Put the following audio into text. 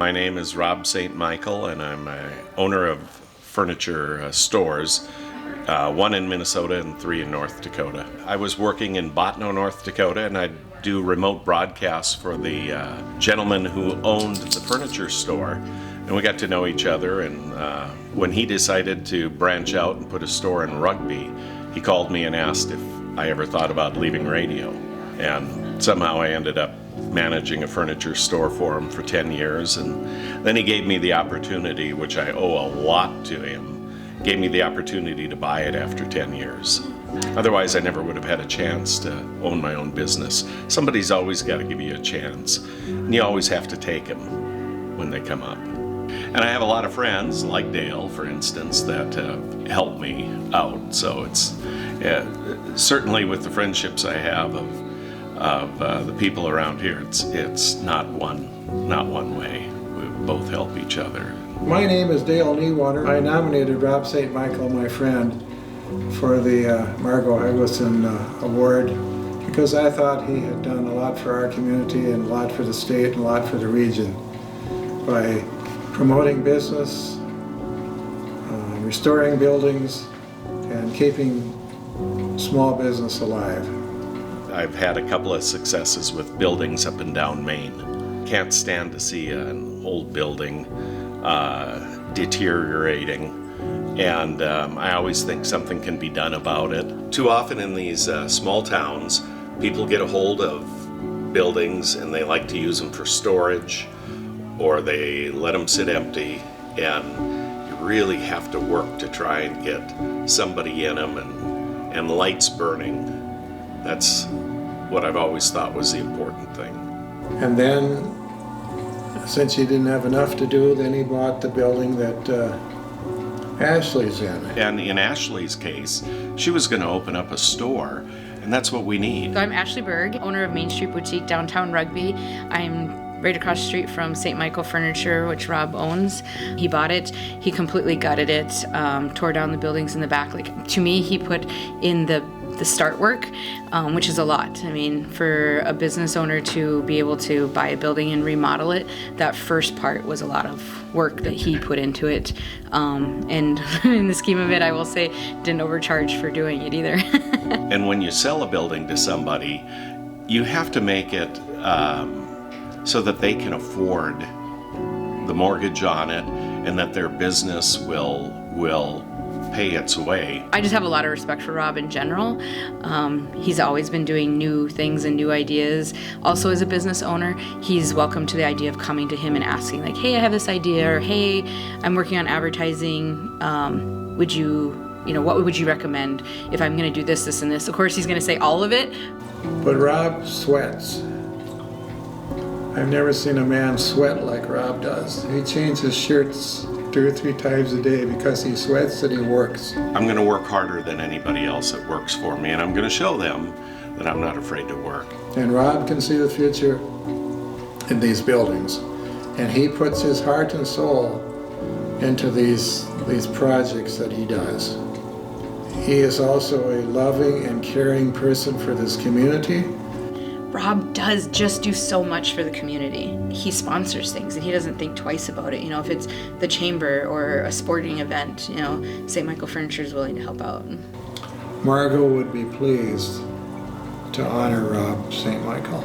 My name is Rob St. Michael, and I'm an owner of furniture stores, one in Minnesota and 3 in North Dakota. I was working in Botno, North Dakota, and I do remote broadcasts for the gentleman who owned the furniture store. And we got to know each other, and when he decided to branch out and put a store in Rugby, he called me and asked if I ever thought about leaving radio. And somehow I ended up managing a furniture store for him for 10 years, and then he gave me the opportunity, which I owe a lot to him, gave me the opportunity to buy it after 10 years. Otherwise, I never would have had a chance to own my own business. Somebody's always got to give you a chance, and you always have to take them when they come up. And I have a lot of friends, like Dale, for instance, that have helped me out. So it's certainly with the friendships I have of the people around here, it's not one way. We both help each other. My name is Dale Niewater. I nominated Rob St. Michael, my friend, for the Margo Helgerson Award because I thought he had done a lot for our community and a lot for the state and a lot for the region by promoting business, restoring buildings, and keeping small business alive. I've had a couple of successes with buildings up and down Maine. Can't stand to see an old building deteriorating, and I always think something can be done about it. Too often in these small towns, people get a hold of buildings and they like to use them for storage, or they let them sit empty, and you really have to work to try and get somebody in them and lights burning. That's what I've always thought was the important thing. And then, since he didn't have enough to do, then he bought the building that Ashley's in. And in Ashley's case, she was going to open up a store, and that's what we need. So I'm Ashley Berg, owner of Main Street Boutique downtown Rugby. I'm right across the street from St. Michael Furniture, which Rob owns. He bought it, he completely gutted it, tore down the buildings in the back. Like, to me, he put in the start work, which is a lot. I mean, for a business owner to be able to buy a building and remodel it, that first part was a lot of work that he put into it. And in the scheme of it, I will say, didn't overcharge for doing it either. And when you sell a building to somebody, you have to make it so that they can afford the mortgage on it and that their business will pay its way. I just have a lot of respect for Rob in general. He's always been doing new things and new ideas. Also, as a business owner, he's welcome to the idea of coming to him and asking, like, hey, I have this idea, or hey, I'm working on advertising. What would you recommend if I'm going to do this, this, and this? Of course, he's going to say all of it. But Rob sweats. I've never seen a man sweat like Rob does. He changes shirts 2 or 3 times a day because he sweats and he works. I'm going to work harder than anybody else that works for me, and I'm going to show them that I'm not afraid to work. And Rob can see the future in these buildings, and he puts his heart and soul into these projects that he does. He is also a loving and caring person for this community. Rob does just do so much for the community. He sponsors things and he doesn't think twice about it. If it's the chamber or a sporting event, St. Michael Furniture is willing to help out. Margo would be pleased to honor Rob St. Michael.